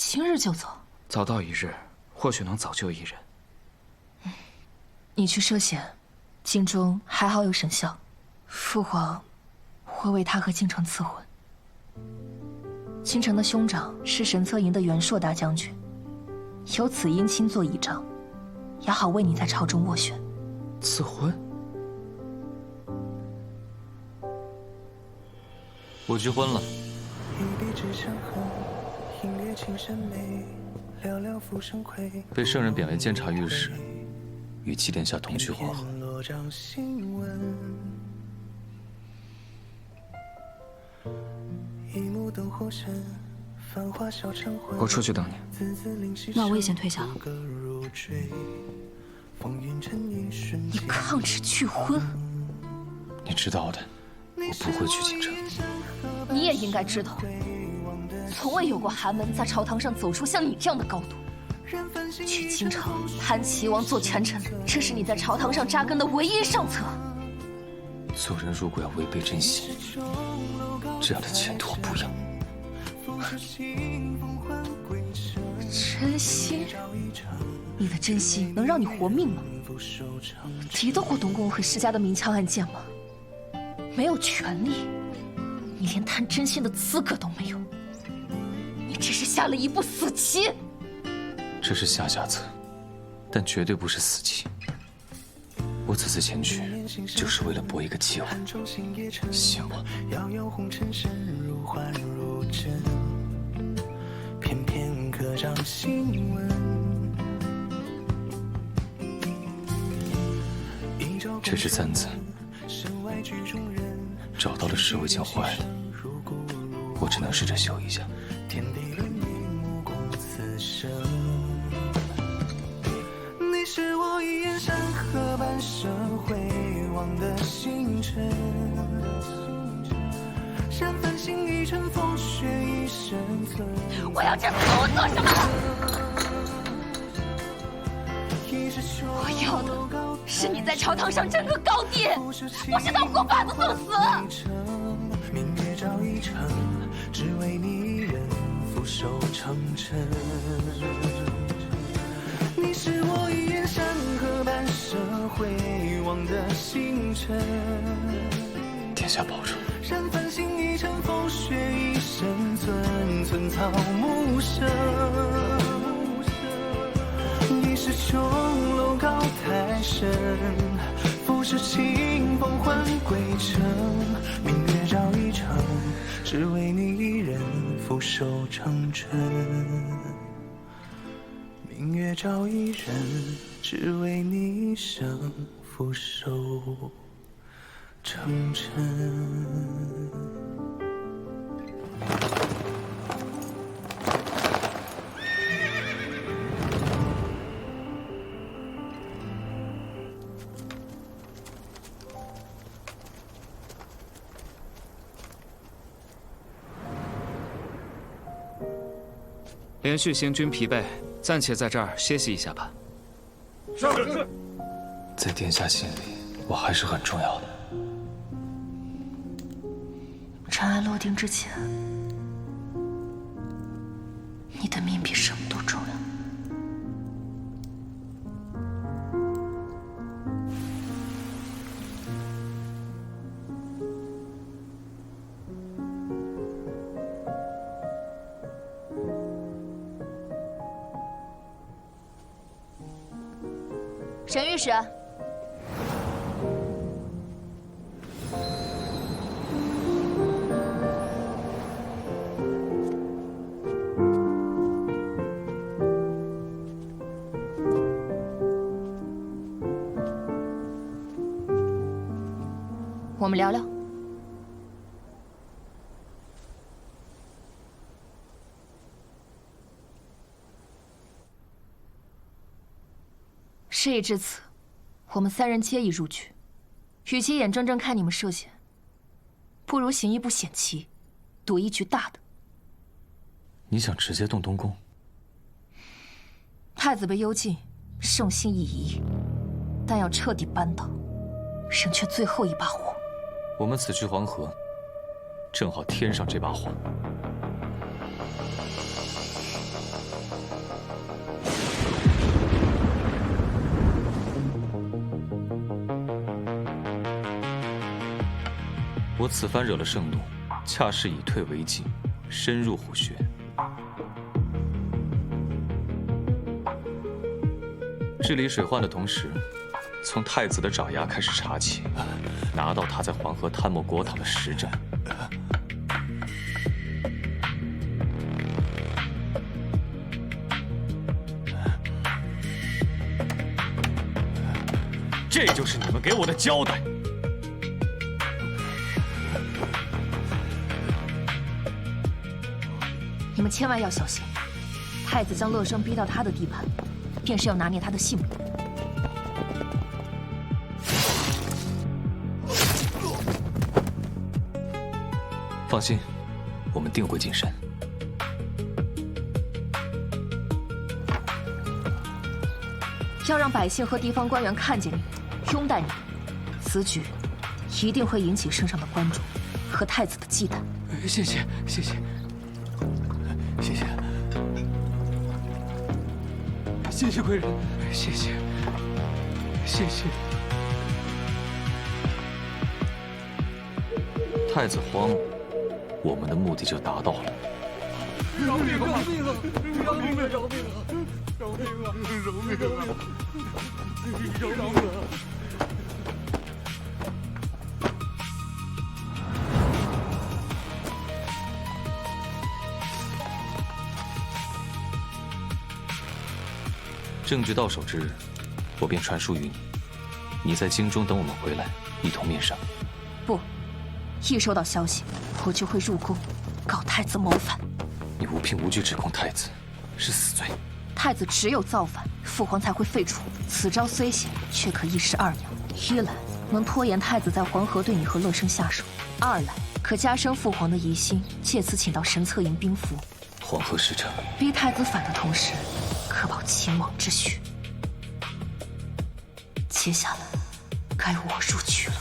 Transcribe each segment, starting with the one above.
今日就走？早到一日，或许能早救一人。你去涉险，京中还好有沈相，父皇会为他和京城赐婚。京城的兄长是神策营的袁硕大将军，有此姻亲做倚仗，也好为你在朝中斡旋。赐婚？我拒婚了。被圣人贬为监察御史，与齐殿下同去黄河。我出去等你。那我也先退下了。你抗旨拒婚？你知道的，我不会去京城。你也应该知道，从未有过寒门在朝堂上走出像你这样的高度。去京城攀齐王做权臣，这是你在朝堂上扎根的唯一上策。做人如果要违背真心，这样的前途我不要。真心？你的真心能让你活命吗？敌得过东宫和世家的明枪暗箭吗？没有权利，你连谈真心的资格都没有。你只是下了一步死棋。这是下策，但绝对不是死棋。我此次前去，就是为了博一个机会，信我。这只簪子，找到的时候已经坏了，我只能试着修一下。你是我一眼山河般社会望的星辰，山繁星一程，风雪一生存。我要这么做做什么？我要的是你在朝堂上争个高低，不是当锅把子送死。明月照一城，只为你一人俯首称臣。你是我一眼山河般社会望的星辰。殿下保重。山繁星一程，风雪一生寸，寸草木生。你是琼楼高台深，俯视清风还归程。明月照一城，只为你一人俯首称臣。明月照一人，只为你一生俯首称臣。连续行军疲惫，暂且在这儿歇息一下吧。是。在殿下心里，我还是很重要的。尘埃落定之前，你的命比什么都重要。沈御史，我们聊聊。事已至此，我们三人皆已入局，与其眼睁睁看你们涉险，不如行一步险棋，赌一局大的。你想直接动东宫？太子被幽禁，圣心已移，但要彻底扳倒，省却最后一把火。我们此去黄河，正好添上这把火。我此番惹了盛怒，恰是以退为进，深入虎穴。治理水患的同时，从太子的爪牙开始查起，拿到他在黄河贪墨国讨的实证。这就是你们给我的交代。你们千万要小心，太子将乐生逼到他的地盘，便是要拿捏他的性命。放心，我们定会谨慎。要让百姓和地方官员看见你，拥戴你，此举一定会引起圣上的关注和太子的忌惮。谢谢，谢谢，谢谢，谢谢贵人，谢谢，谢谢。太子慌了，我们的目的就达到了。饶命啊！饶命啊！饶命啊！饶命啊！饶命啊！饶命啊！饶命啊！证据到手之日，我便传书于你。你在京中等我们回来，一同面上。不，一收到消息，我就会入宫告太子谋反。你无凭无据指控太子，是死罪。太子只有造反，父皇才会废除。此招虽险，却可一石二鸟：一来能拖延太子在黄河对你和乐生下手；二来可加深父皇的疑心，借此请到神策营兵符。黄河使者逼太子反的同时，可保秦王之绪。接下来该我入局了。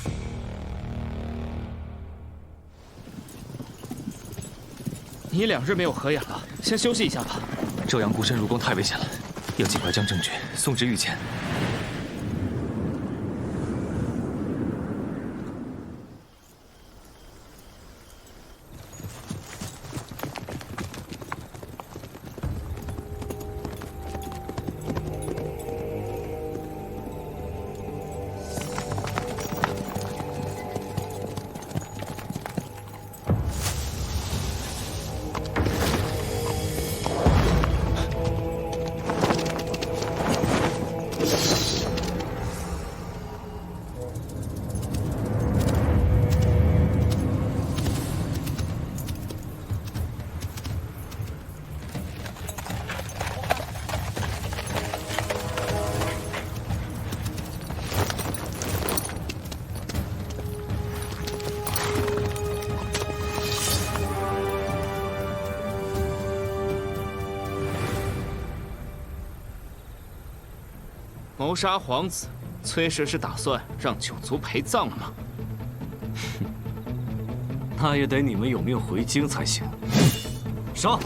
你2日没有合眼了，先休息一下吧。周阳孤身入宫太危险了，要尽快将证据送至御前。谋杀皇子，崔氏是打算让九族陪葬了吗？那也得你们有命回京才行。杀！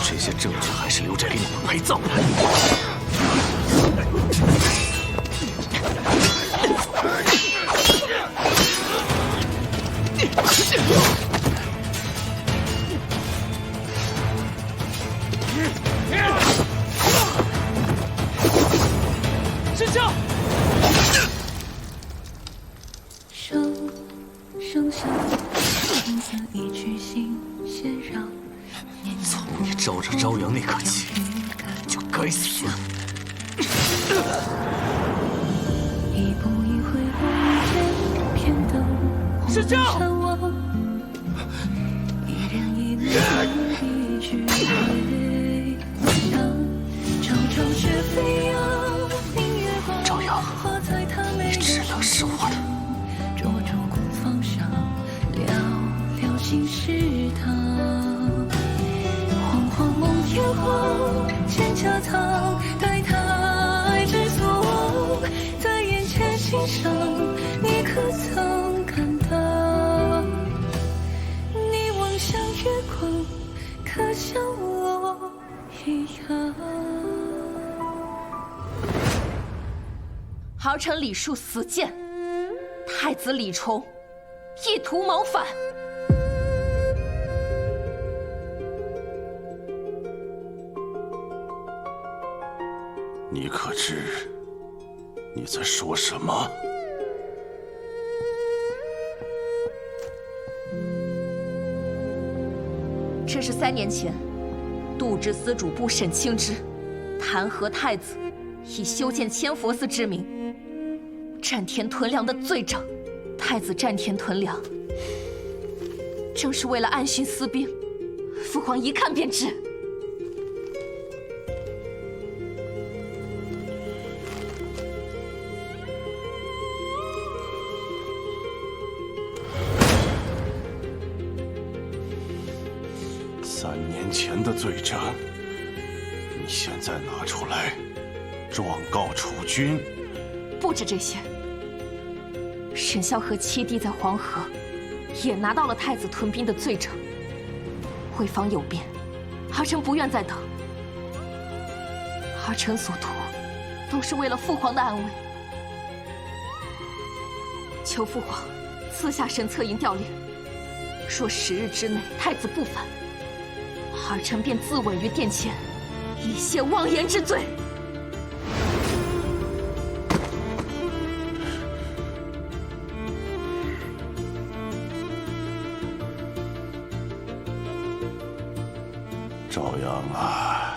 这些证据还是留着给你们陪葬的。师兄，从你招着朝阳那刻起，就该死。师兄。朝阳，你只能是我的。在眼前欣赏，你可曾感到？可像我一样。儿臣李树死谏，太子李崇意图谋反。你可知你在说什么？这是3年前，度支司主簿沈清之弹劾太子，以修建千佛寺之名占田屯粮的罪证。太子占田屯粮，正是为了暗徇私兵，父皇一看便知。3年前的罪证，你现在拿出来状告储君？不止这些，沈孝和七弟在黄河也拿到了太子屯兵的罪证。为防有变，儿臣不愿再等。儿臣所图，都是为了父皇的安危。求父皇赐下神策营调令，若10日之内太子不返，儿臣便自刎于殿前，以谢妄言之罪。赵阳啊，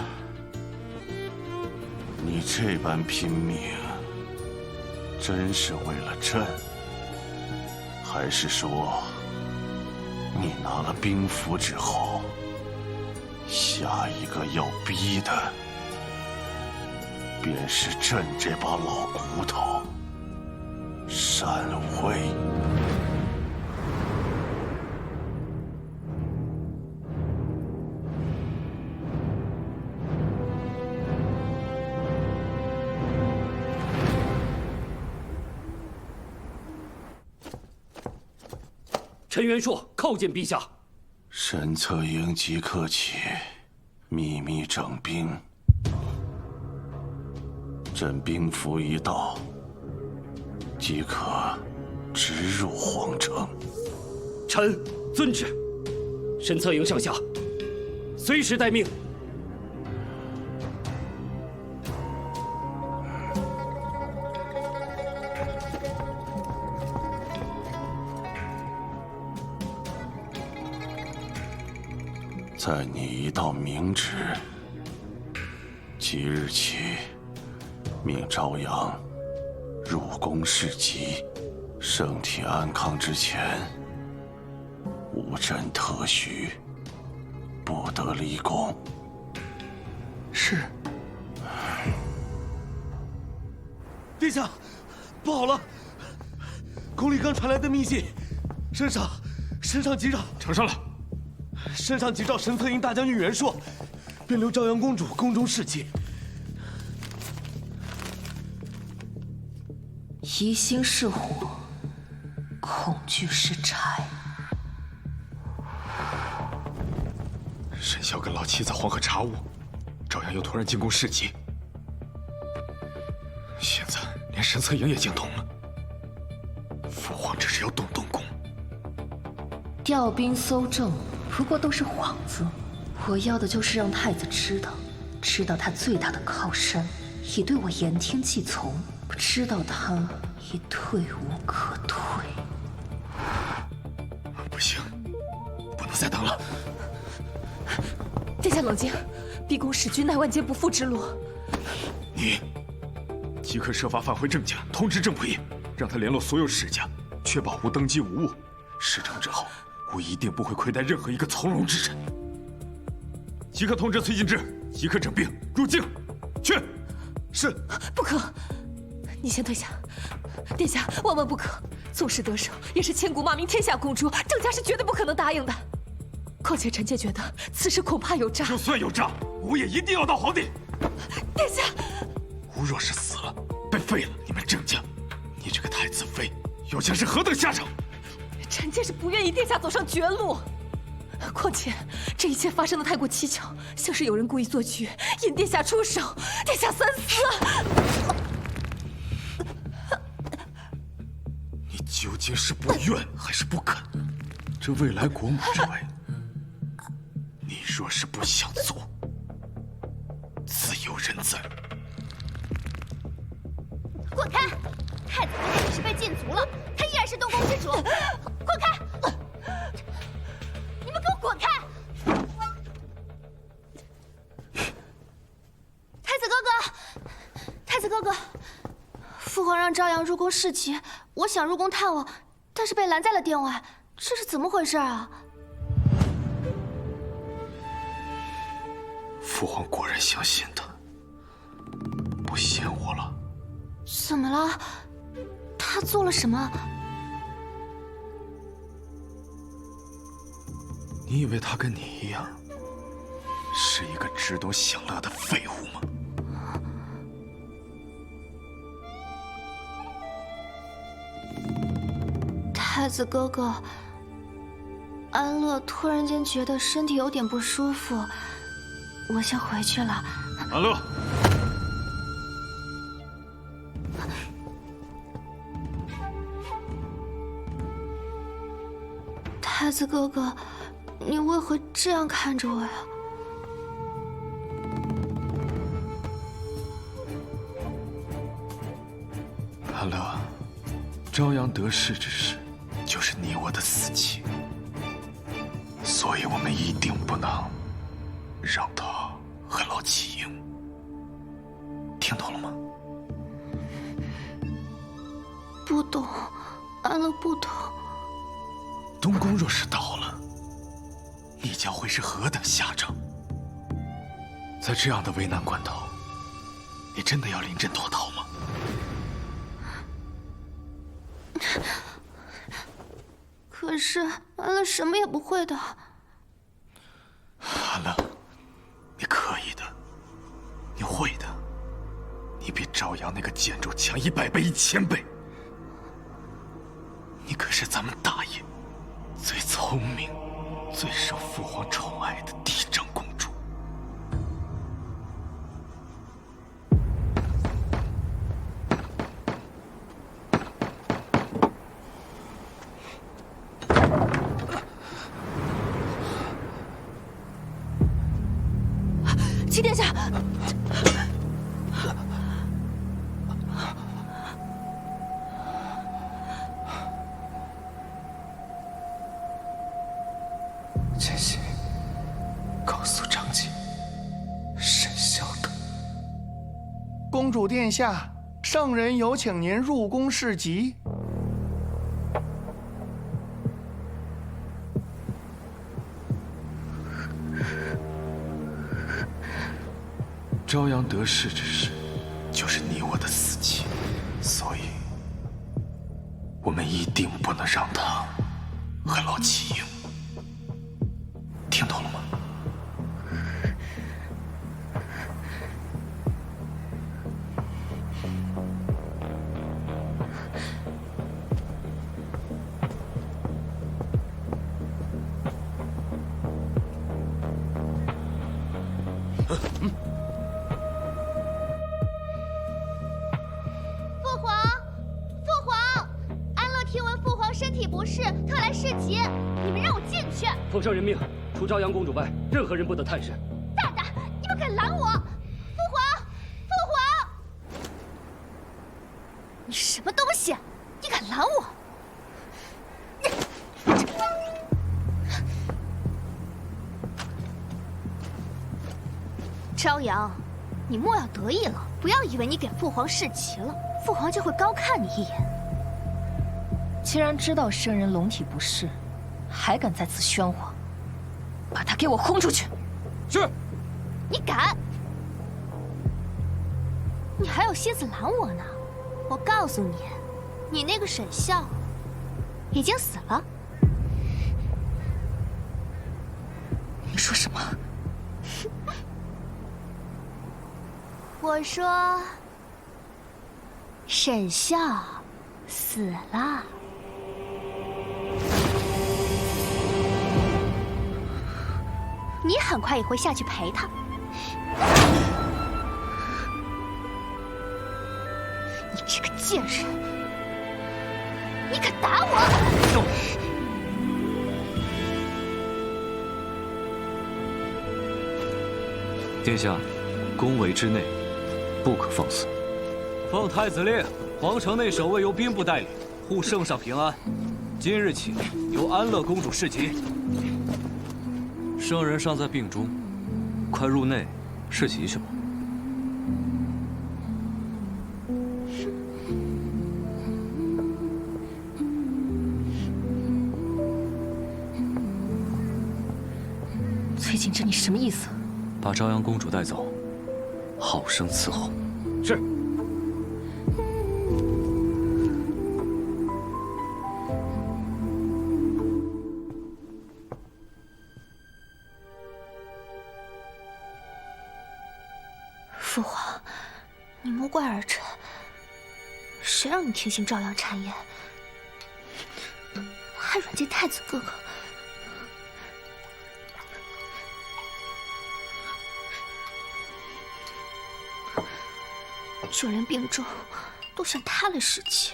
你这般拼命，真是为了朕，还是说你拿了兵符之后，下一个要逼的便是朕这把老骨头单威？陈元硕叩见陛下。神策营即刻起，秘密整兵。朕兵符一到，即可直入皇城。臣遵旨。神策营上下随时待命。在你一道明旨，即日起，命朝阳入宫侍疾，圣体安康之前，无朕特许，不得离宫。是。殿下，不好了！宫里刚传来的密信，身上急召。呈上来。身上急召神策营大将军袁硕，便留朝阳公主宫中侍疾。疑心是火，恐惧是柴。沈孝跟老七在黄河查务，赵阳又突然进宫侍疾，现在连神策营也惊动了。父皇这是要动宫。调兵搜证，不过都是幌子。我要的就是让太子知道他最大的靠山已对我言听计从，知道他已退无可退。不行，不能再等了。殿下冷静，逼宫使君乃万劫不复之路。你即刻设法返回郑家，通知郑仆射，让他联络所有世家，确保无登基无误。事成之后，我一定不会亏待任何一个从容之臣。即刻通知崔进之，即刻整兵入境。去。是。不可，你先退下。殿下，万万不可！纵使得手，也是千古骂名天下公主，郑家是绝对不可能答应的。况且臣妾觉得此事恐怕有诈。就算有诈，吾也一定要到皇帝。殿下，吾若是死了，被废了，你们郑家，你这个太子妃，又将是何等下场？臣妾是不愿意殿下走上绝路。况且这一切发生的太过蹊跷，像是有人故意做局，引殿下出手。殿下三思。你究竟是不愿还是不肯？这未来国母之位，你若是不想做，自有人在。滚开！太子哥哥已是被禁足了，他依然是东宫之主。滚开！你们给我滚开！太子哥哥，太子哥哥，父皇让朝阳入宫侍疾，我想入宫探望，但是被拦在了殿外，这是怎么回事啊？父皇果然相信他，不嫌我了。怎么了？他做了什么？你以为他跟你一样，是一个只懂享乐的废物吗？太子哥哥，安乐突然间觉得身体有点不舒服，我先回去了。安乐。太子哥哥，你为何这样看着我呀？安乐，朝阳得势之时，就是你我的死期，所以我们一定不能让他和老齐赢。听懂了吗？不懂，安乐不懂。东宫若是倒了，你将会是何等下场？在这样的危难关头，你真的要临阵脱逃吗？可是安乐什么也不会的。安乐，你可以的，你会的，你比朝阳那个贱主强100倍、1000倍。你可是咱们大爷最聪明、最受父皇宠爱的嫡长公主。齐殿下，千玺，告诉张继，沈孝等。公主殿下，圣人有请您入宫侍疾。朝阳得势之时，就是你我的死期，所以，我们一定不能让他和老齐赢。听懂了吗？父皇，父皇，安乐听闻父皇身体不适，特来侍疾，你们让我进去。奉上人命，除朝阳公主外，任何人不得探视。大胆！你们敢拦我！父皇，父皇，你什么东西？你敢拦我？朝阳，你莫要得意了，不要以为你给父皇侍疾了，父皇就会高看你一眼。既然知道圣人龙体不适，还敢在此喧哗，把他给我轰出去！是。你敢？你还有心思拦我呢？我告诉你，你那个沈孝已经死了。你说什么？我说，沈孝死了。你很快也会下去陪他。你这个贱人，你敢打我！殿下，宫闱之内，不可放肆。奉太子令，皇城内守卫由兵部带领，护圣上平安。今日起，由安乐公主侍疾。圣人尚在病中，快入内侍疾去吧。崔景之，你什么意思？把朝阳公主带走，好生伺候。是。父皇，你谋怪儿臣，谁让你听信朝阳谗言，还软禁太子哥哥？救人病重，都向他来使气。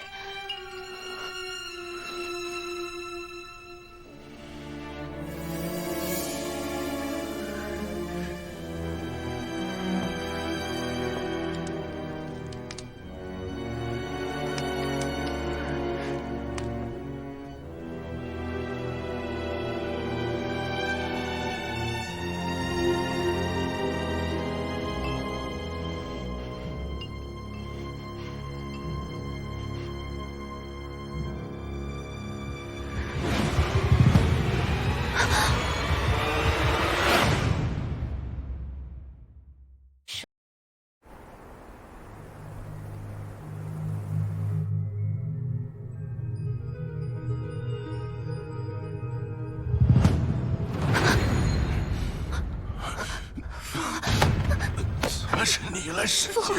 是你来使劲！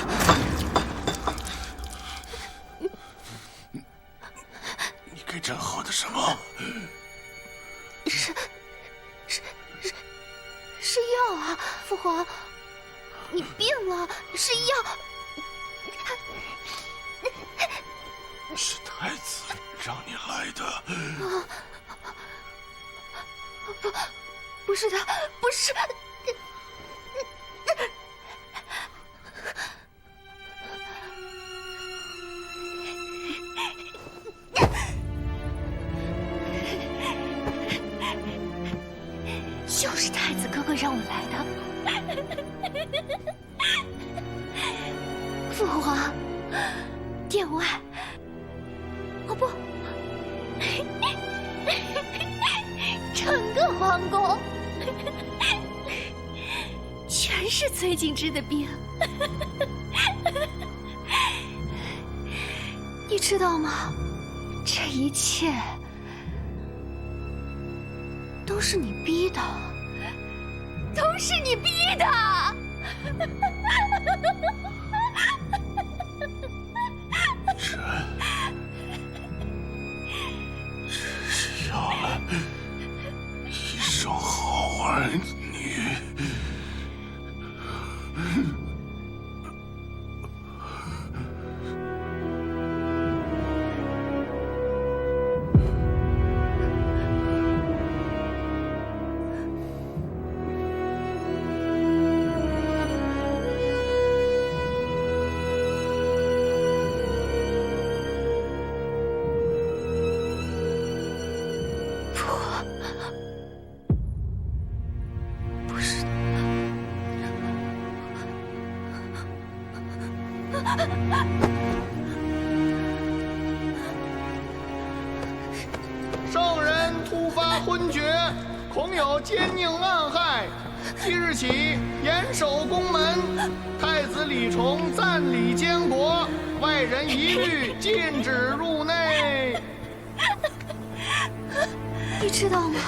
你给朕喝的什么？是药啊，父皇，你病了，是药。是太子让你来的。不是的，不是。就是太子哥哥让我来的。父皇，殿外，哦不，整个皇宫全是崔景之的病。你知道吗？这一切都是你逼的，都是你逼的！朕是要了一手好儿女。圣人突发昏厥，恐有奸佞暗害，即日起严守宫门，太子李崇暂理监国，外人一律禁止入内。你知道吗？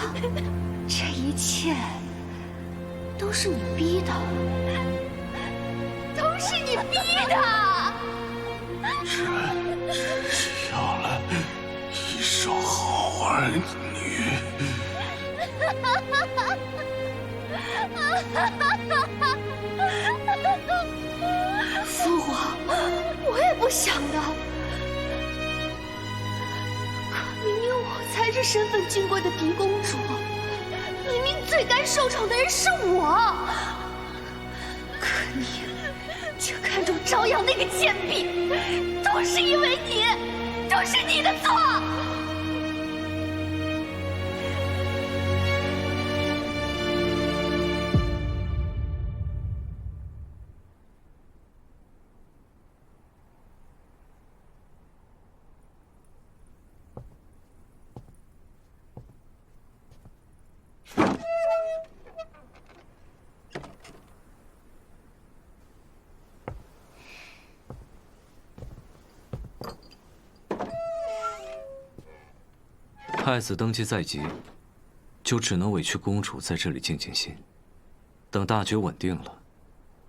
这一切都是你逼的，都是你逼的！朕是要了一手好儿女。父皇，我也不想的。可明明我才是身份尊贵的嫡公主，明明最该受宠的人是我，可你却看中朝阳那个贱婢，都是因为你，都是你的错。太子登基在即，就只能委屈公主在这里静静心。等大局稳定了，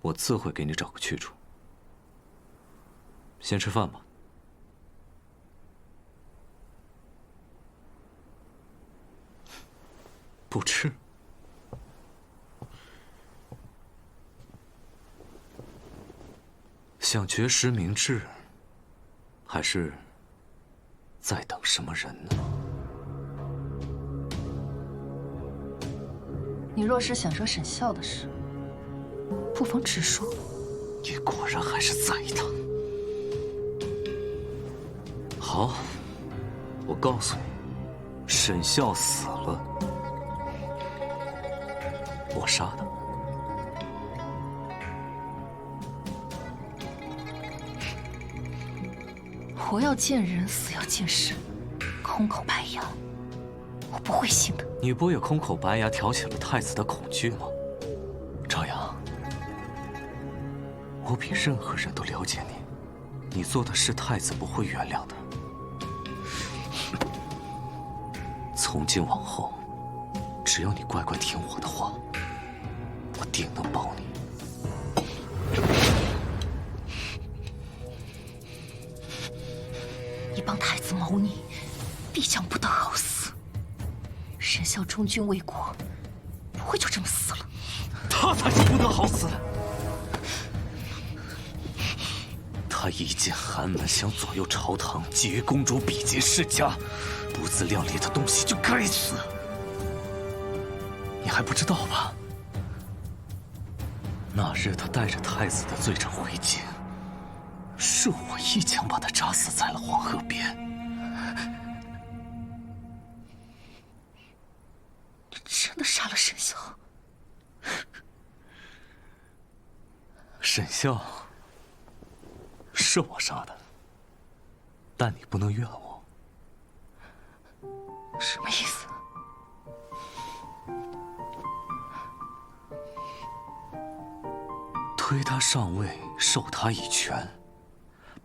我自会给你找个去处。先吃饭吧。不吃。想绝食明志，还是在等什么人呢？你若是想说沈笑的事，不妨直说。你果然还是在意他。好，我告诉你，沈笑死了，我杀的。活要见人，死要见尸，空口白牙，我不会信的。你不也空口白牙挑起了太子的恐惧吗？朝阳，我比任何人都了解你，你做的事太子不会原谅的。从今往后，只要你乖乖听我的话，我定能保你。你帮太子谋逆，必将不得好死。沈笑忠君为国，不会就这么死了。他才是不得好死。他一进寒门，想左右朝堂，觊觎公主，比劫世家，不自量力的东西就该死。你还不知道吧？那日他带着太子的罪证回京，是我一枪把他扎死在了黄河边。你真的杀了沈笑？沈笑是我杀的，但你不能怨我。什么意思？推他上位，授他一权，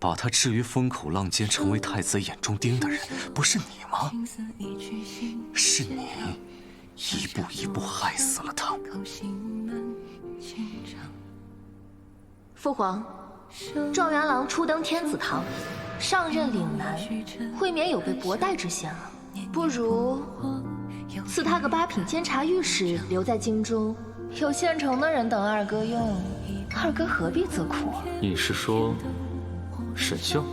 把他置于风口浪尖，成为太子眼中钉的人，不是你吗？是你一步一步害死了他。父皇，赵元郎初登天子堂，上任岭南，未免有被薄待之嫌了。不如赐他个8品监察御史，留在京中，有现成的人等二哥用，二哥何必责苦啊？你是说沈笑？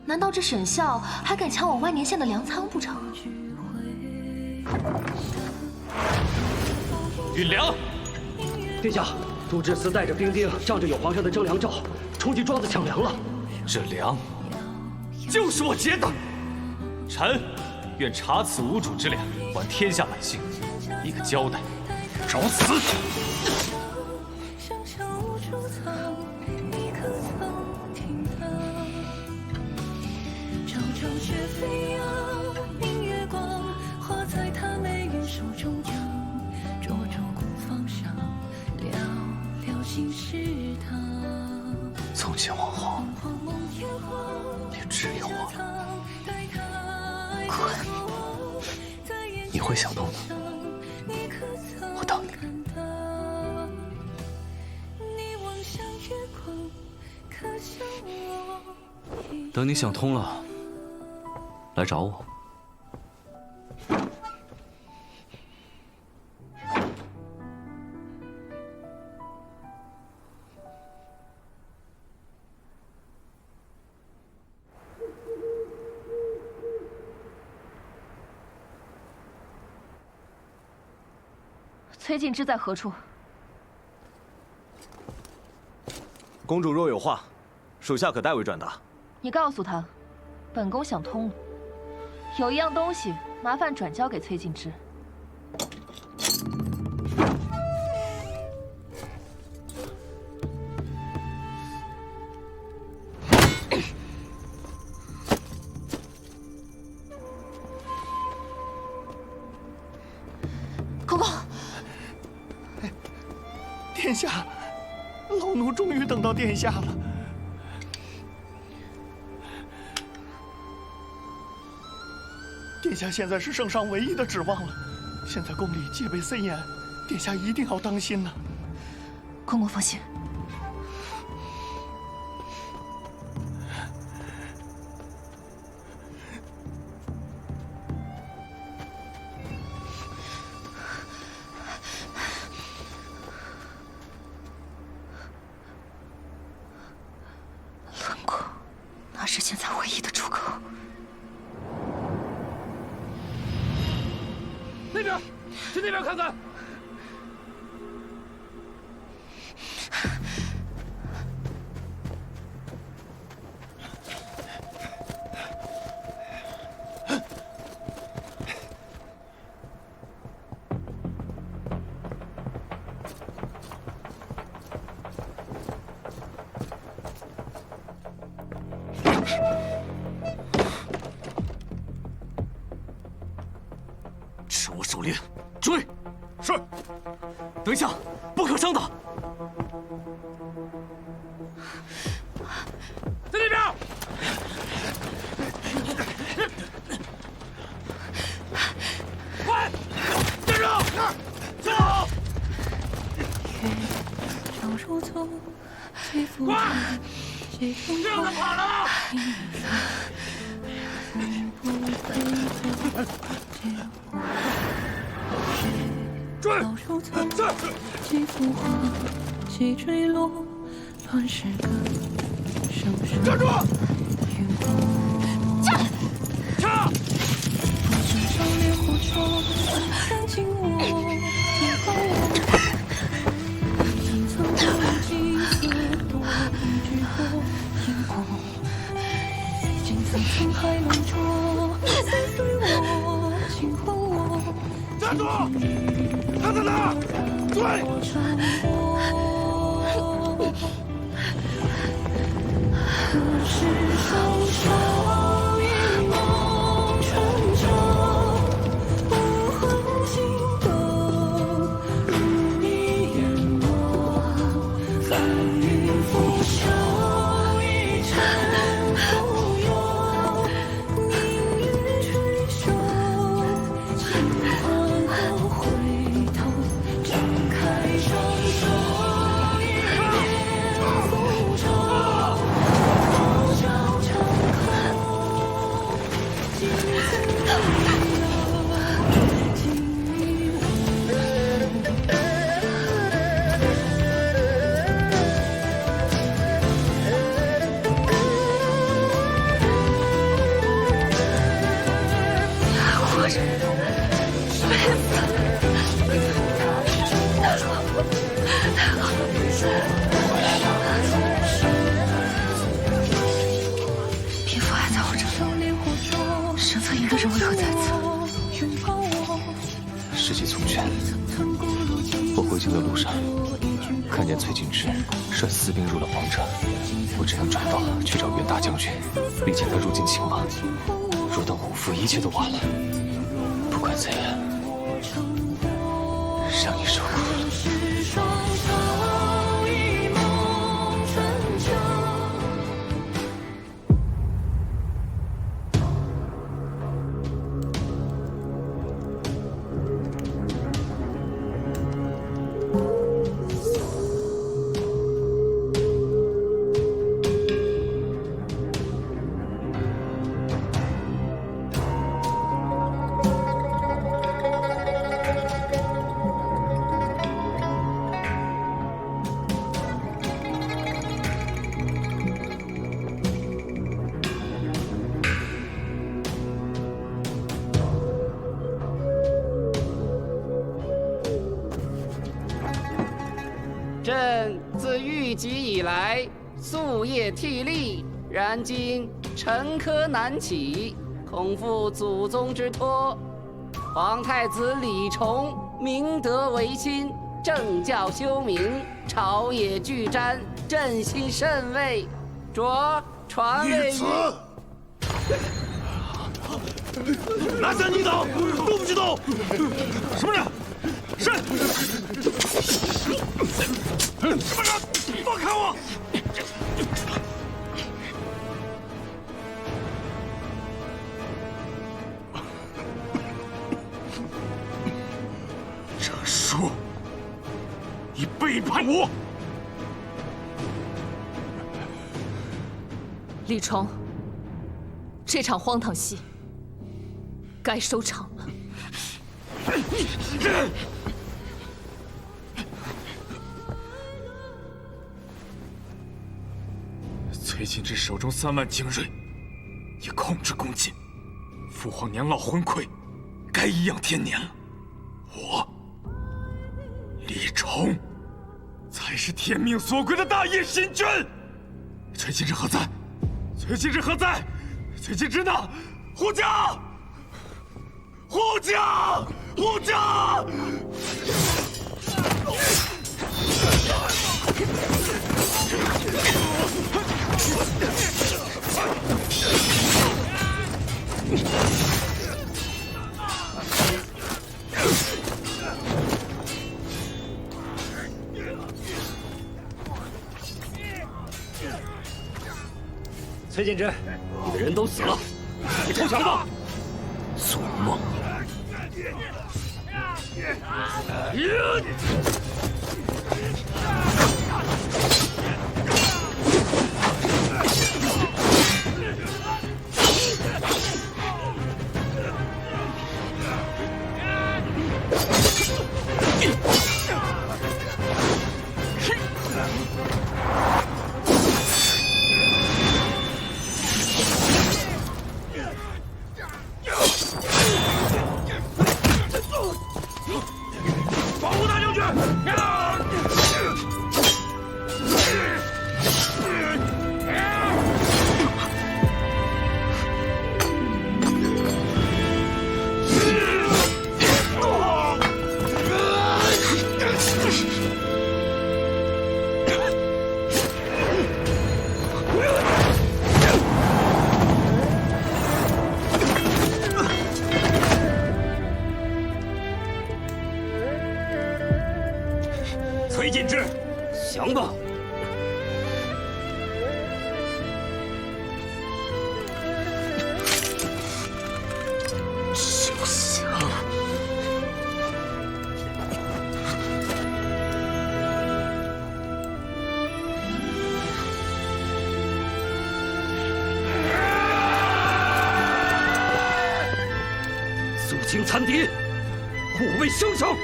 难道这沈笑还敢抢我万年县的粮仓不成？允良，殿下，杜之慈带着兵丁，仗着有皇上的征粮诏，冲进庄子抢粮了。这粮就是我劫的。臣愿查此无主之粮，还天下百姓一个交代。找死！从今往后，也只有我了。滚！你会想通的，我等你。等你想通了，来找我。崔静之在何处？公主若有话，属下可代为转达。你告诉他，本宫想通了，有一样东西，麻烦转交给崔静之。公公，殿下，老奴终于等到殿下了。殿下现在是圣上唯一的指望了，现在宫里戒备森严，殿下一定要当心呐。公公放心。轮廓，那是现在唯一的出口。那边，去那边看看。吃我手链，追！是。等一下，不可伤他。在那边。快，站住！走！快，不要再跑了！追！站住！杀！站住！他在哪儿？追！嫔妃还在我这里，沈策营的人为何在此？时机从权，我回京的路上，看见崔景之率私兵入了皇城，我只能转道去找袁大将军，理解他入京情况。若等五父，一切都晚了。不管怎样，让你受苦了。朕自御疾以来，夙夜惕厉，然今沉疴难起，恐负祖宗之托。皇太子李崇明德维亲，政教修明，朝野俱瞻，朕心甚慰。着传位于。拿下逆党，都不许动！什么人？是。什么人？放开我！郑叔，你背叛我！李崇，这场荒唐戏该收场了。崔进之手中3万精锐，已控制宫禁，父皇年老昏聩，该颐养天年了。我李崇，才是天命所归的大业新君。崔进之何在？崔进之何在？崔进之呢？护驾！护驾！护驾！崔进之，你的人都死了，你投降吧！做梦！保护大将军！崔进之，降吧！就降！肃清残敌，护卫圣上！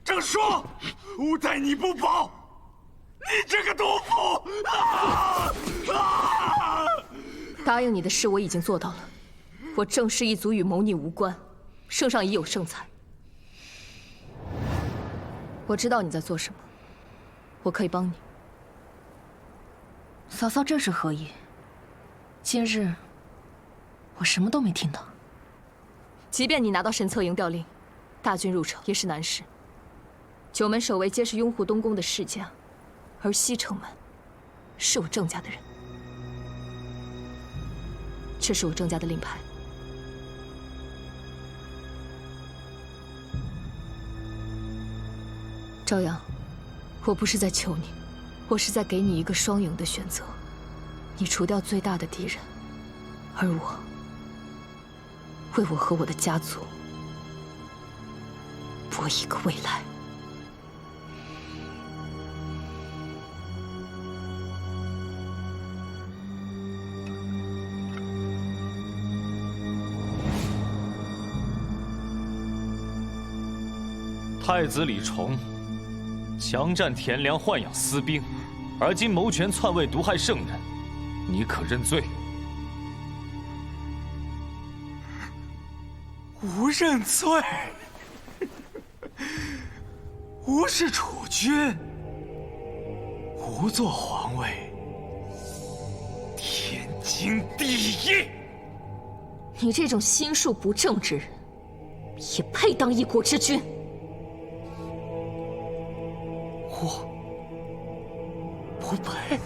郑叔，吾待你不薄，你这个毒妇！答应你的事我已经做到了，我郑氏一族与谋逆无关，圣上已有圣裁。我知道你在做什么，我可以帮你。嫂嫂这是何意？今日我什么都没听到。即便你拿到神策营调令，大军入城也是难事。九门守卫皆是拥护东宫的世家，而西城门是我郑家的人。这是我郑家的令牌。朝阳，我不是在求你，我是在给你一个双赢的选择。你除掉最大的敌人，而我为我和我的家族搏一个未来。太子李崇强占田粮，豢养私兵，而今谋权篡位，毒害圣人，你可认罪？吾认罪。吾是楚君，吾做皇位，天经地义。你这种心术不正之人，也配当一国之君？我不配。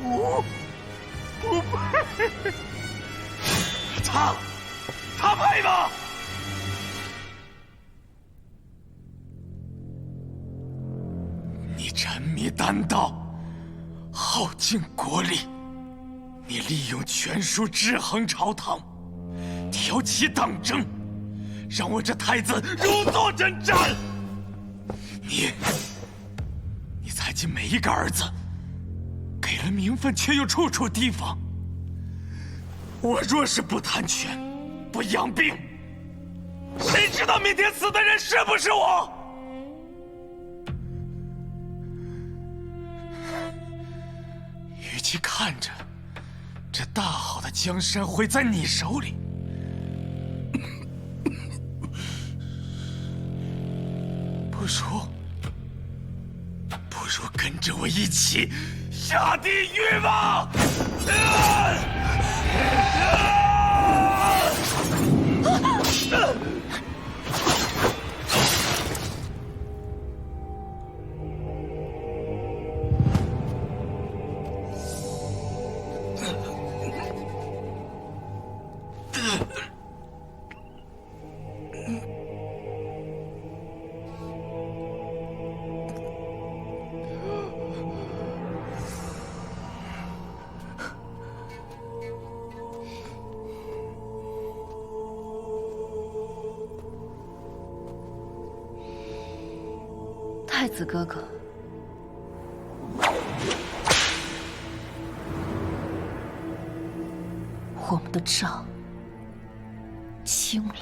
我不配。他配吗？你沉迷丹道，耗尽国力，你利用权术制衡朝堂，挑起党争，让我这太子如坐针毡。你采集每一个儿子，给了名分，却又处处提防。我若是不贪权，不养病，谁知道明天死的人是不是我？与其看着这大好的江山毁在你手里，不如跟着我一起下地狱吧！太子哥哥，我们的账清了。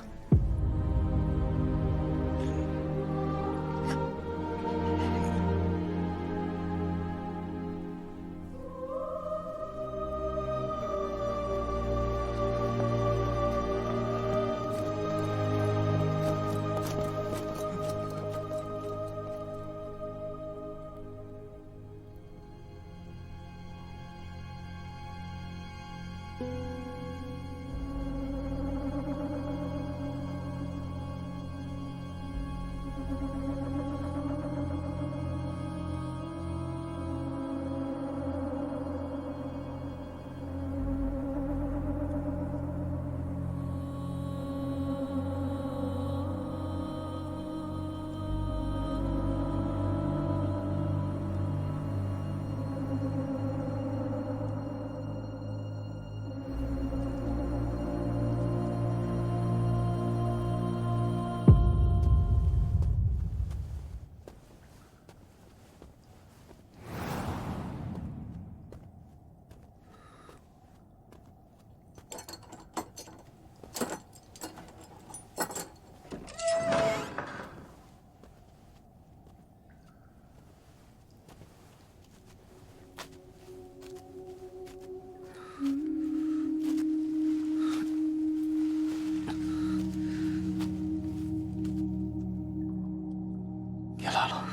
你来了。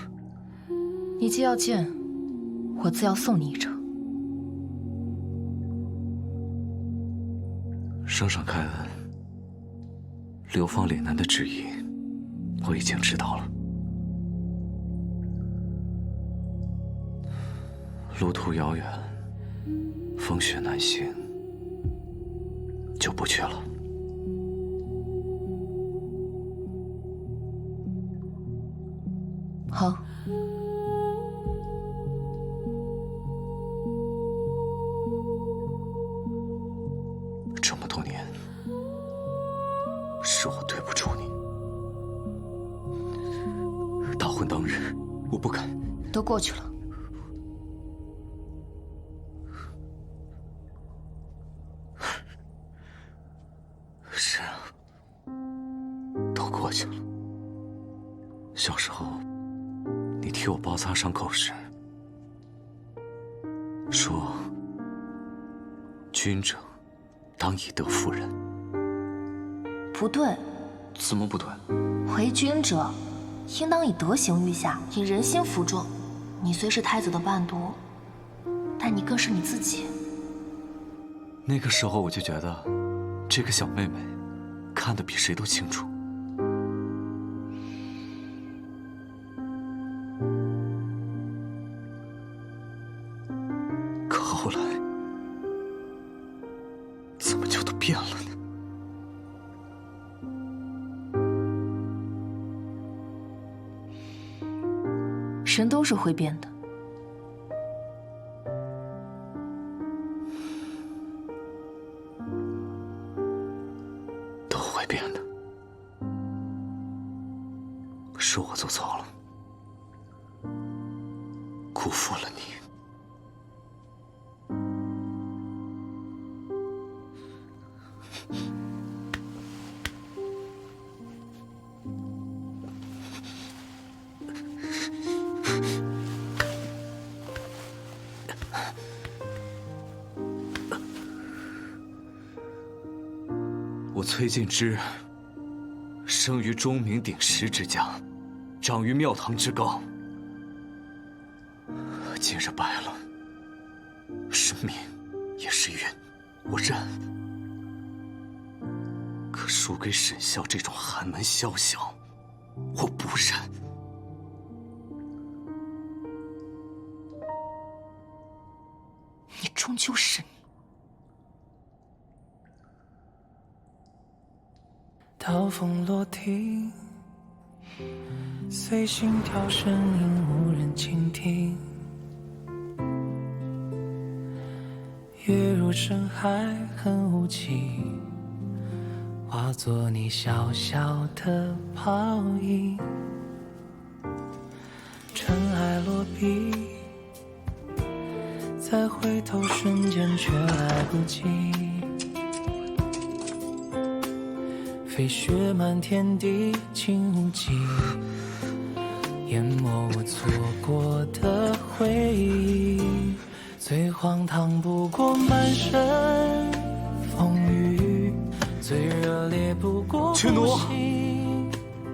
你既要见，我自要送你一程。圣上开恩，流放岭南的旨意，我已经知道了。路途遥远，风雪难行，就不去了。好。这么多年，是我日，我不敢。都过去了。是啊，都过去了。小时候，你替我包扎伤口时，说君者当以德服人。不对，怎么不对？为君者，应当以德行御下，以人心服众。你虽是太子的伴读，但你更是你自己。那个时候我就觉得，这个小妹妹看得比谁都清楚。可后来，怎么就都变了呢？人都是会变的。都会变的。是我做错了，辜负了你。我崔敬之，生于钟鸣鼎食之家，长于庙堂之高。今日败了，是命，也是运，我认。可输给沈孝这种寒门宵小，我不忍。你终究是你。刀锋落听，随心跳声音无人倾听。月入深海很无情，化作你小小的泡影。尘埃落笔，再回头瞬间却来不及。飞雪满天地，情无迹，淹没我错过的回忆。最荒唐不过满身风雨，最热烈不过群奴，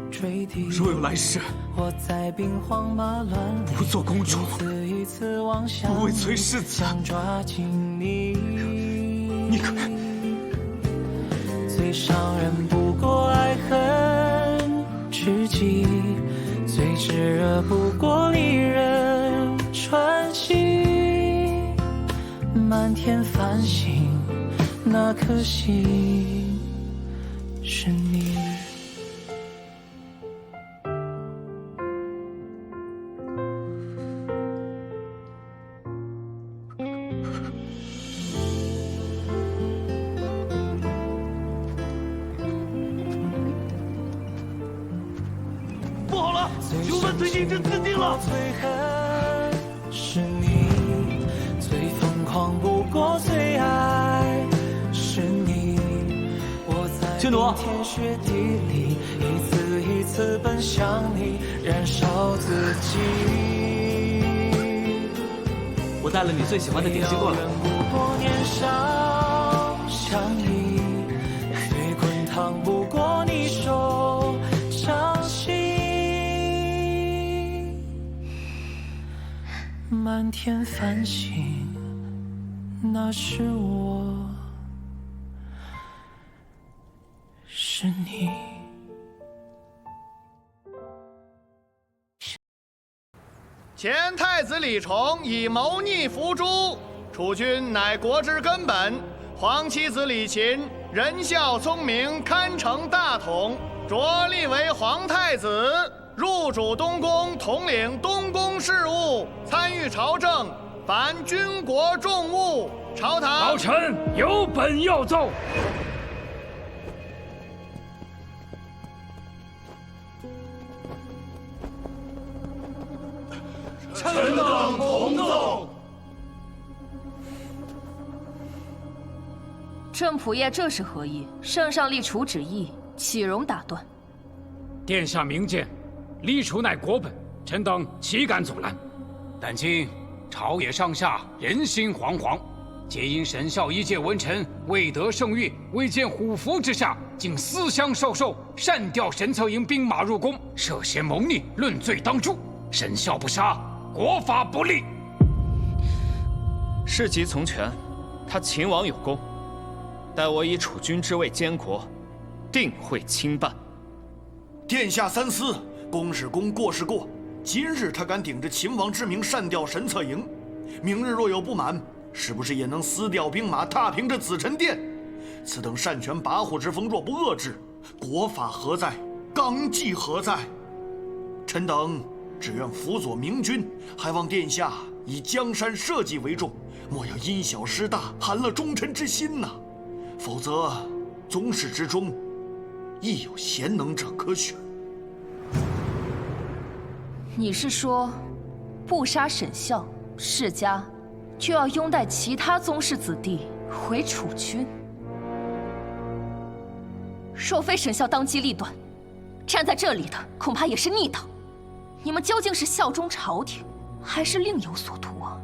坠地。若有来世，我在兵荒马乱里，不做公主，一次妄想，不为崔世子，想抓紧你。你可最伤人不过爱恨知己，最炙热不过离人喘息。满天繁星，那颗星是你。不好了，囚犯崔敬之自尽了。最恨是你，最疯狂不过最爱是你。我在冰天雪地里，一次一次奔向你，燃烧自己。我带了你最喜欢的点心过来。不过年少相依，最滚烫不过你手掌心。满天繁星，那是我，是你。前太子李崇以谋逆伏诛，储君乃国之根本。皇妻子李琴仁孝聪明，堪承大统，着立为皇太子。入主东宫，统领东宫事务，参与朝政，凡军国重务。朝堂老臣有本要奏。圣仆夜这是何意？圣上立储旨意，岂容打断？殿下明鉴，立储乃国本，臣等岂敢阻拦？但今朝野上下人心惶惶，皆因神孝一介文臣未得圣谕，未见虎符之下，竟私相授受，擅调神策营兵马入宫，涉嫌谋逆，论罪当诛。神孝不杀，国法不立。事急从权，他秦王有功，待我以储君之位监国，定会亲办。殿下三思，公是公，过是过。今日他敢顶着秦王之名擅调神策营，明日若有不满，是不是也能私调兵马踏平这紫宸殿？此等擅权跋扈之风，若不遏制，国法何在？纲纪何在？臣等只愿辅佐明君，还望殿下以江山社稷为重，莫要因小失大，寒了忠臣之心呐！否则，宗室之中亦有贤能者可选。你是说，不杀沈孝，世家就要拥戴其他宗室子弟为储君？若非沈孝当机立断，站在这里的恐怕也是逆党。你们究竟是效忠朝廷，还是另有所图啊？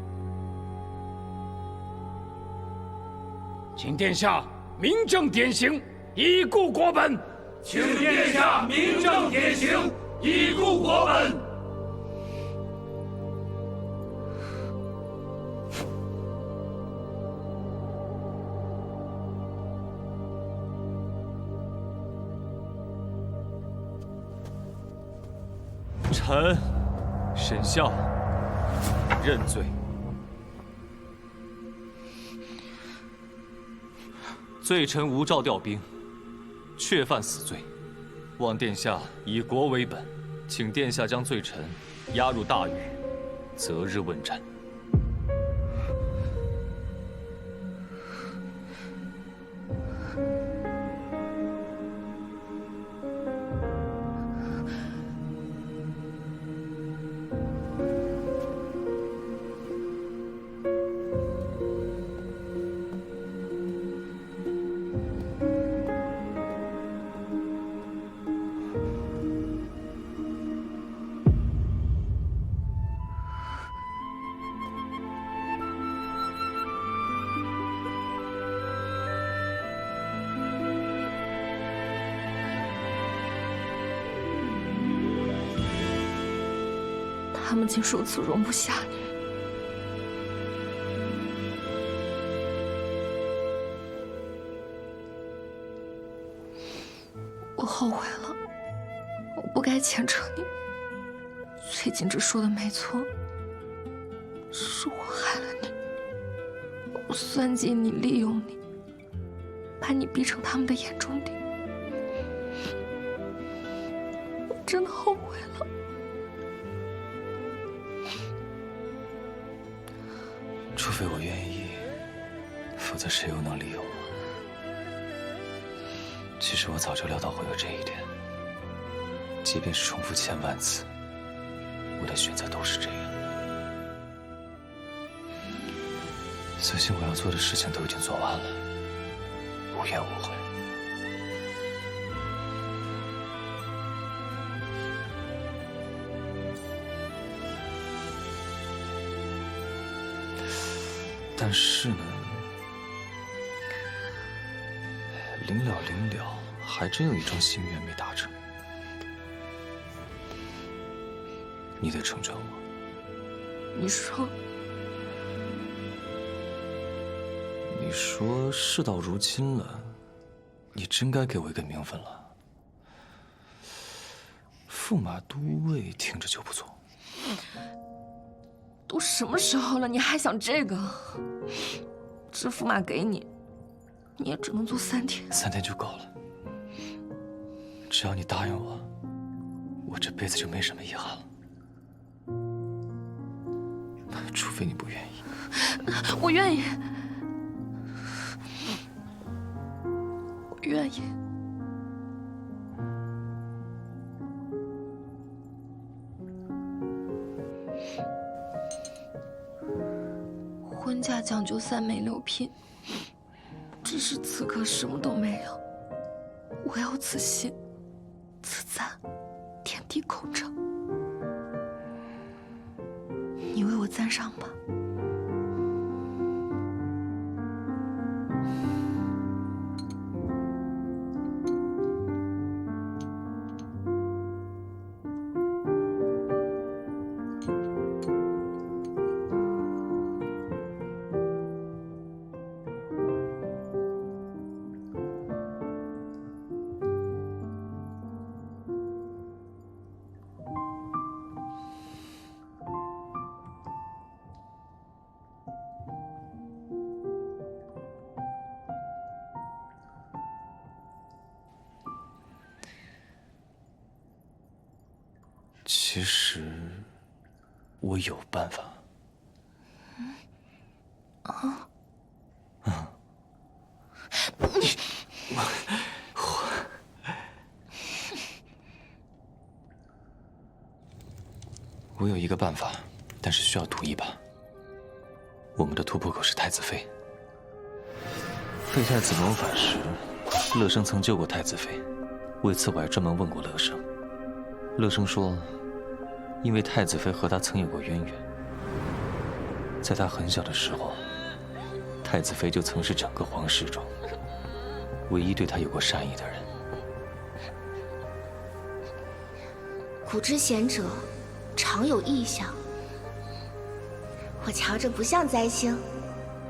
请殿下明正典刑，以固国本。请殿下明正典刑，以固国本。臣沈孝认罪。罪臣无照调兵，确犯死罪，望殿下以国为本，请殿下将罪臣押入大狱，择日问斩。他们竟如此容不下你。我后悔了，我不该牵扯你。崔景之说的没错，是我害了你，我算计你，利用你，把你逼成他们的眼中钉。我真的后悔了。除非我愿意，否则谁又能利用我？其实我早就料到会有这一点，即便是重复1000万次，我的选择都是这样。所幸我要做的事情都已经做完了，无怨无悔。但是呢，临了，还真有一桩心愿没达成。你得成全我。你说？你说事到如今了，你真该给我一个名分了。驸马都尉听着就不错。都什么时候了，你还想这个？这驸马给你，你也只能做3天。3天就够了。只要你答应我，我这辈子就没什么遗憾了。除非你不愿意。我愿意，我愿意。婚嫁讲究3媒6聘，只是此刻什么都没有，我要自信、自在、天地空着。你为我赞赏吧。其实，我有办法。我有一个办法，但是需要赌一把。我们的突破口是太子妃。废太子谋反时，乐生曾救过太子妃，为此我还专门问过乐生。乐生说，因为太子妃和他曾有过渊源，在他很小的时候，太子妃就曾是整个皇室中唯一对他有过善意的人。古之贤者，常有异象。我瞧着不像灾星，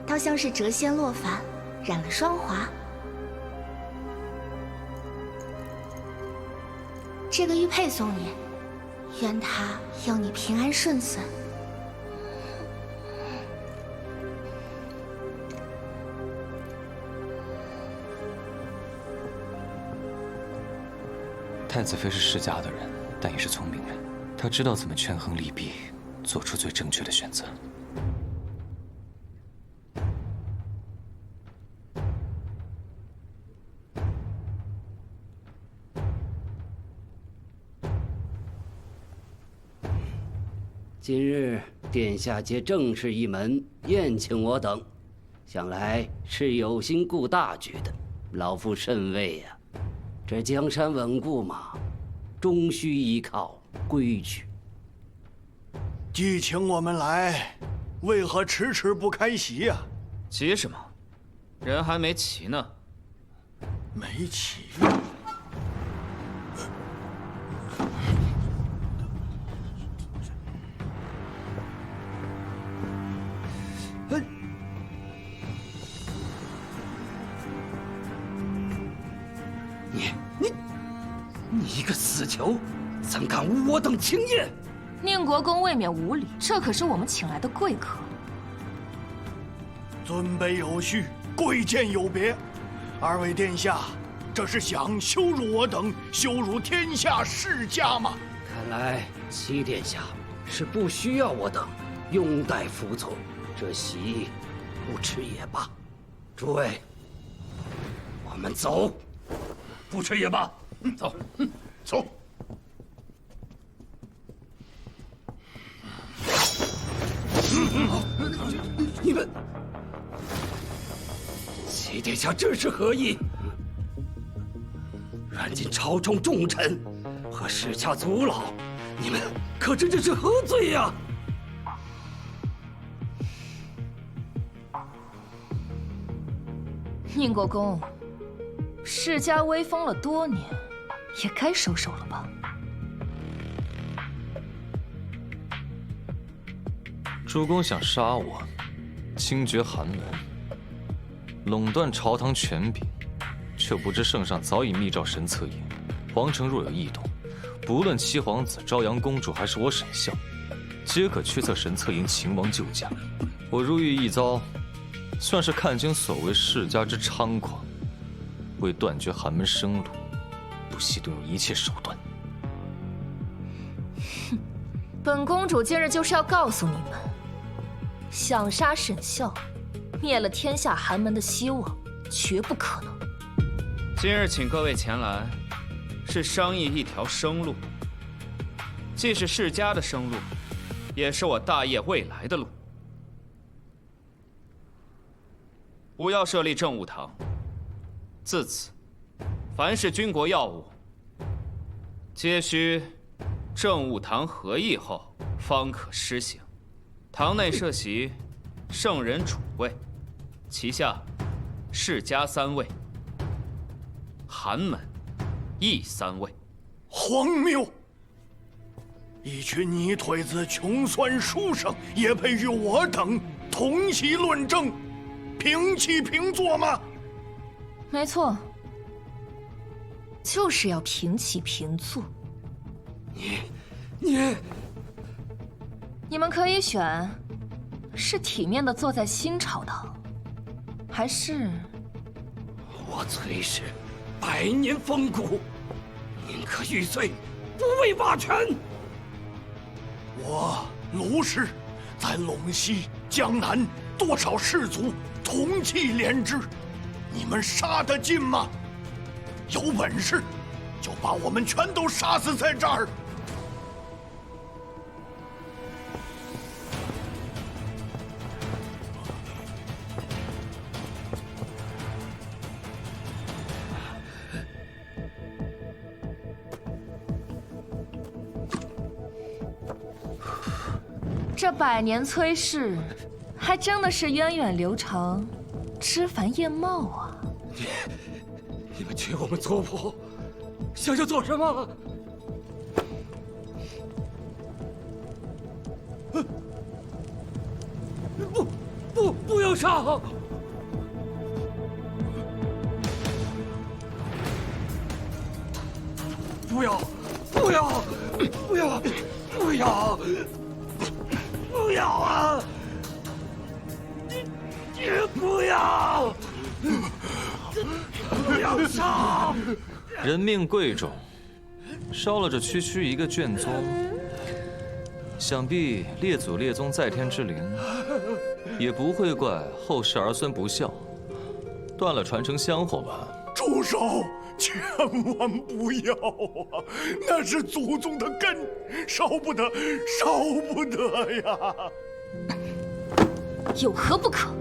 倒像是谪仙落凡，染了霜华。这个玉佩送你，愿它佑你平安顺遂。太子妃是世家的人，但也是聪明人，她知道怎么权衡利弊，做出最正确的选择。今日殿下借正事一门宴请我等，想来是有心顾大局的，老夫甚慰呀。这江山稳固嘛，终须依靠规矩。既请我们来，为何迟迟不开席呀？急什么？人还没齐呢。没齐。你一个死囚，怎敢污我等清宴？宁国公未免无礼，这可是我们请来的贵客。尊卑有序，贵贱有别。二位殿下，这是想羞辱我等，羞辱天下世家吗？看来齐殿下是不需要我等拥戴服从，这席不吃也罢。诸位，我们走。不吃也罢，走，走。你们，齐殿下这是何意？软禁朝中重臣和世家族老，你们可知这是何罪呀？宁国公，世家威风了多年，也该收手了吧？主公想杀我，清绝寒门，垄断朝堂权柄，却不知圣上早已密诏神策营，皇城若有异动，不论七皇子、朝阳公主，还是我沈孝，皆可驱策神策营秦王救驾。我入狱一遭，算是看清所谓世家之猖狂，为断绝寒门生路，不惜动用一切手段。哼，本公主今日就是要告诉你们，想杀沈孝，灭了天下寒门的希望，绝不可能。今日请各位前来，是商议一条生路，既是世家的生路，也是我大业未来的路。不要设立政务堂，自此，凡是军国要务，皆需政务堂合议后方可施行。堂内设席圣人主位，其下世家3位，寒门亦3位。荒谬！一群泥腿子穷酸书生也配与我等同席论政，平起平坐吗？没错，就是要平起平坐。你们可以选，是体面的坐在新朝堂，还是我崔氏100年风骨，宁可玉碎，不为瓦全。我卢氏在陇西、江南多少士族同气连枝，你们杀得进吗？有本事就把我们全都杀死在这儿！这100年崔氏，还真的是源远流长、枝繁叶茂啊！你们取我们族谱，想要做什么？不要杀！不要！不要！不要！不要！不要啊！你不要！不要杀！人命贵重，烧了这区区一个卷宗，想必列祖列宗在天之灵也不会怪后世儿孙不孝，断了传承香火吧？住手！千万不要啊！那是祖宗的根，少不得，少不得呀！有何不可？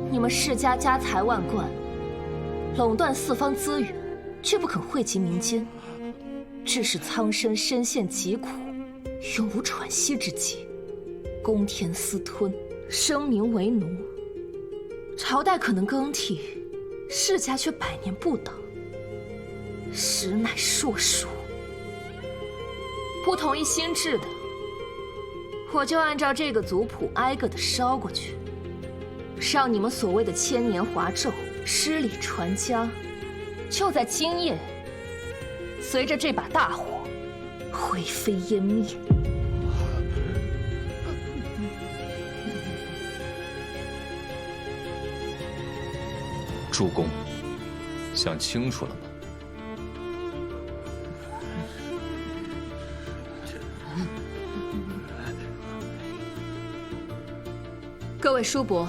你们世家家财万贯，垄断四方资源，却不肯惠及民间，致使苍生深陷疾苦，永无喘息之机，公田私吞，生民为奴。朝代可能更替，世家却100年不倒，实乃硕鼠。不同意新制的，我就按照这个族谱挨个的烧过去，让你们所谓的千年华胄、诗礼传家，就在今夜，随着这把大火，灰飞烟灭。主公，想清楚了吗？各位叔伯，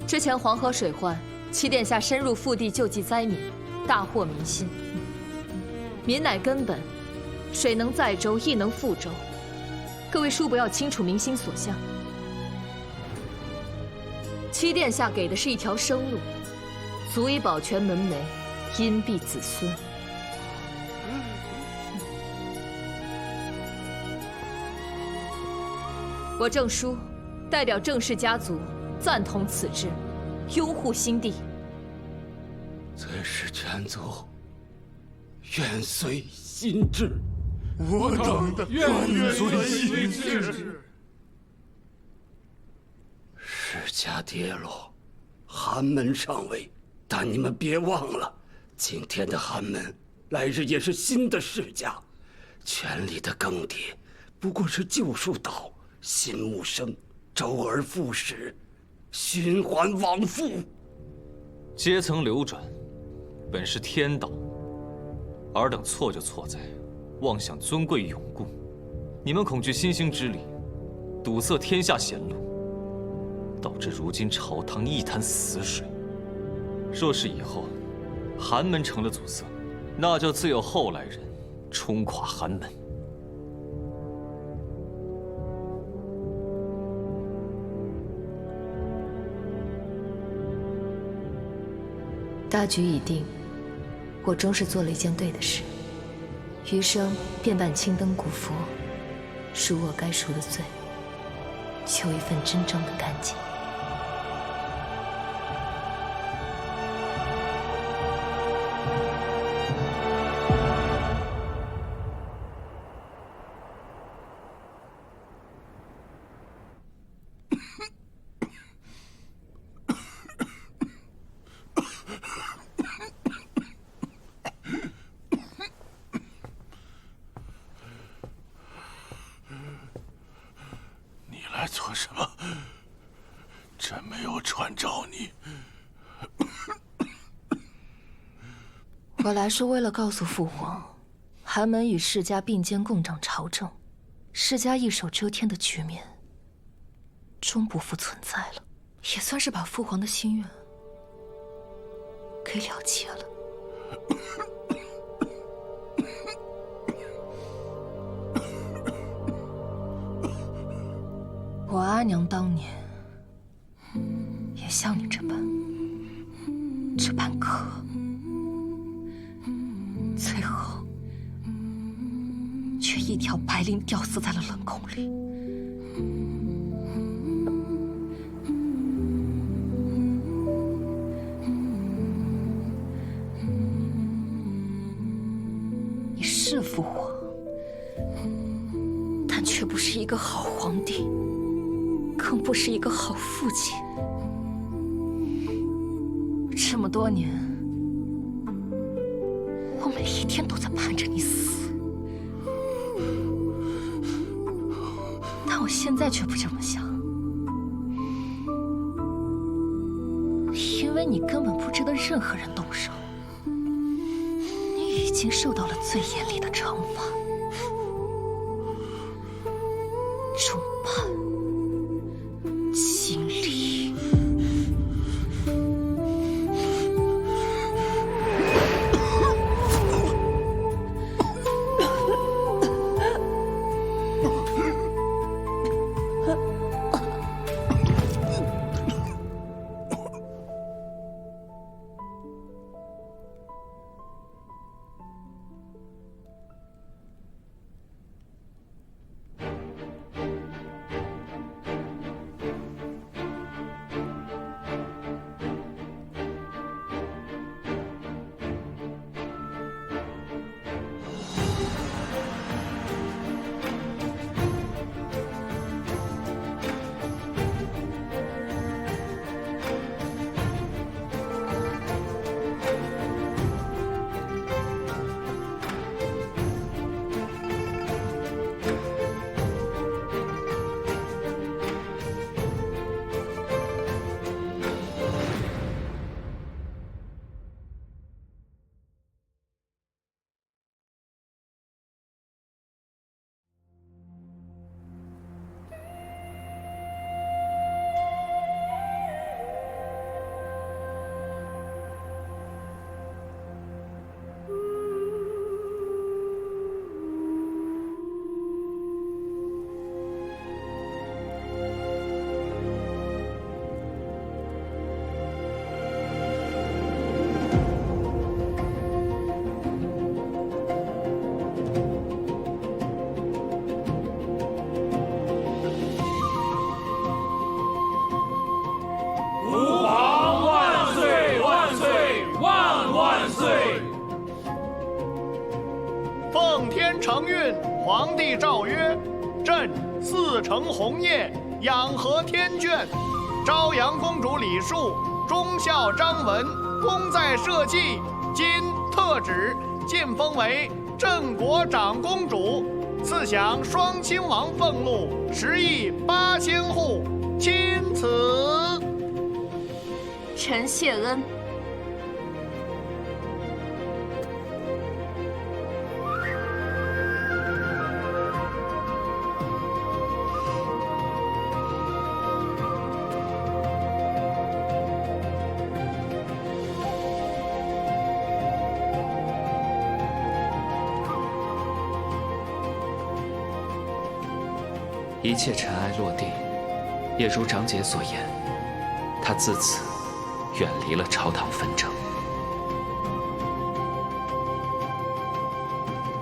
之前黄河水患，齐殿下深入腹地救济灾民，大获民心。民乃根本，水能载舟，亦能覆舟。各位叔伯要清楚民心所向。齐殿下给的是一条生路，足以保全门楣，荫庇子孙。我郑叔代表郑氏家族赞同此制，拥护新帝。崔氏全族愿随新制。我等愿随新制。世家跌落，寒门上位，但你们别忘了，今天的寒门，来日也是新的世家。权力的更迭，不过是旧树倒，新木生，周而复始，循环往复。阶层流转，本是天道，尔等错就错在妄想尊贵永固，你们恐惧新兴之力，堵塞天下贤路，导致如今朝堂一潭死水。若是以后寒门成了阻塞，那就自有后来人冲垮寒门。大局已定，我终是做了一件对的事，余生便伴青灯古佛，赎我该赎的罪，求一份真正的干净。来做什么？朕没有传召你。我来是为了告诉父皇，寒门与世家并肩共掌朝政，世家一手遮天的局面终不复存在了，也算是把父皇的心愿给了结了。我阿娘当年也像你这般渴，最后却一条白绫吊死在了冷宫里。你是父皇，但却不是一个好皇帝。更不是一个好父亲。这么多年，我每一天都在盼着你死，但我现在却不这么想，因为你根本不值得任何人动手，你已经受到了最严厉的惩罚，重判。承运，皇帝诏曰：朕4乘鸿业，养和天眷，昭阳公主李树，忠孝张文，功在社稷，今特旨晋封为镇国长公主，赐享双亲王俸禄10亿8千户，钦此。臣谢恩。一切尘埃落定，也如长姐所言，他自此远离了朝堂纷争。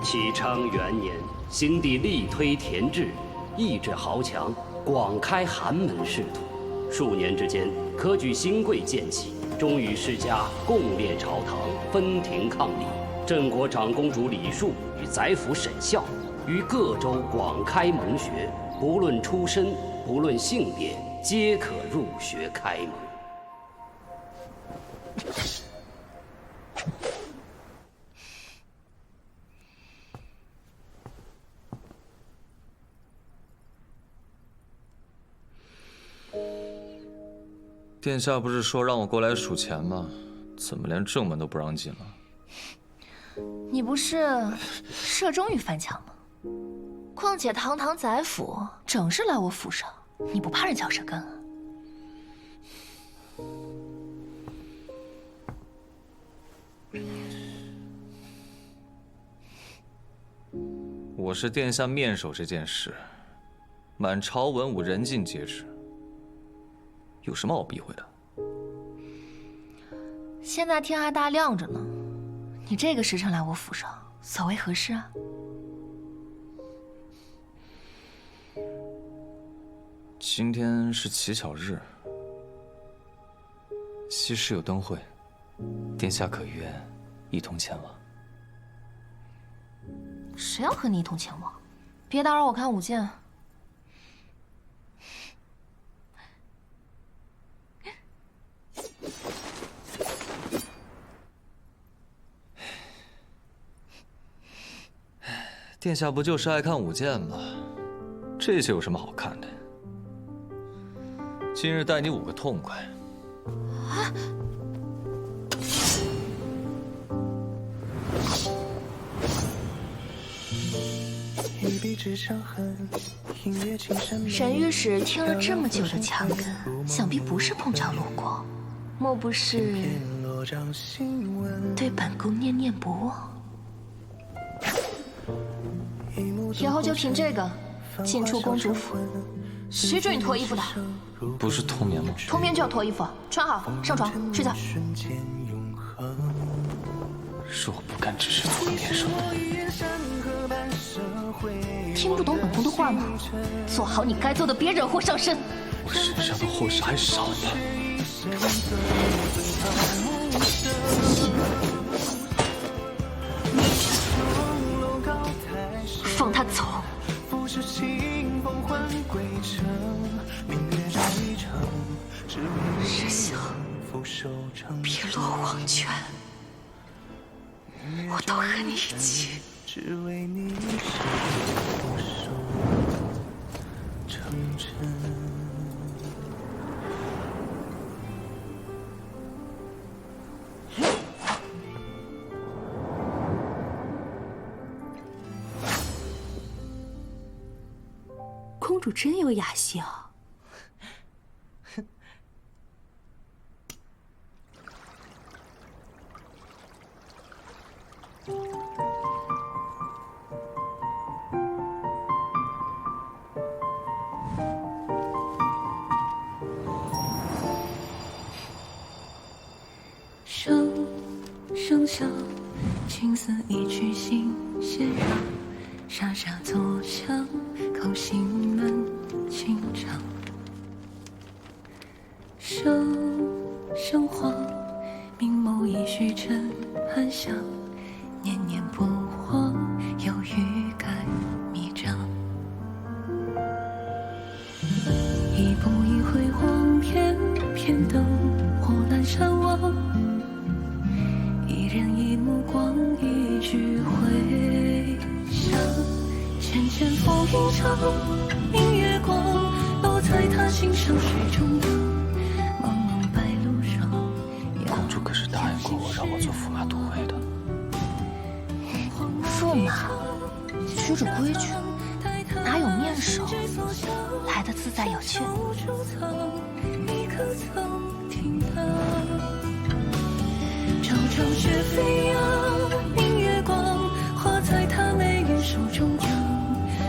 启昌元年，新帝力推田制，意志豪强，广开寒门仕途。数年之间，科举新贵渐起，终与世家共列朝堂，分庭抗礼。镇国长公主李树与宰辅沈孝于各州广开门学，不论出身，不论性别，皆可入学开门。殿下不是说让我过来数钱吗？怎么连正门都不让进了？你不是射中于翻墙吗？况且堂堂宰辅整是来我府上，你不怕人嚼舌根啊？我是殿下面首这件事，满朝文武人尽皆知，有什么好避讳的？现在天还大亮着呢，你这个时辰来我府上，所谓何事啊？今天是乞巧日，西市有灯会，殿下可愿一同前往？谁要和你一同前往？别打扰我看舞剑。殿下不就是爱看舞剑吗？这些有什么好看的？今日带你舞个痛快。啊！沈御史听了这么久的墙根，想必不是碰巧路过，莫不是对本宫念念不忘？以后就凭这个进出公主府，谁准你脱衣服的？不是脱棉吗？脱棉就要脱衣服，穿好上床睡觉。若不干只是做个面生的，听不懂本宫的话吗？做好你该做的，别惹祸上身。我身上的祸事还少吗？放他走！日晓，别落黄泉，我都和你一起。公主真有雅兴啊！声响，青丝一曲心弦绕，沙沙作响，叩心门轻唱。生黄，明眸一许尘寒香，念念不忘，有欲盖弥彰。一步一回望，片片灯火阑珊望。一人一目光，一句回响。浅浅风吟唱，明月光落在他心上，水中央。茫茫白露上，公主可是答应过我，让我做驸马都尉的。驸马拘着规矩，哪有面首来的自在有趣？你可曾听到？朝朝雪飞扬，明月光化在他眉宇手中央，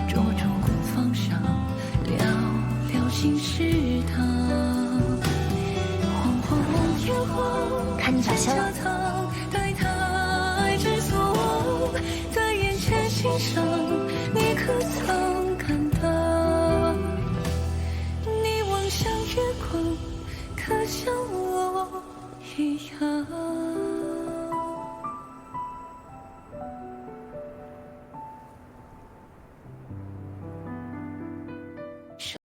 灼灼孤芳香，寥寥心事堂。晃晃望天荒，看你表现了。待他爱之所望，在眼前心上，你可曾感到？你望向月光，可像我一样？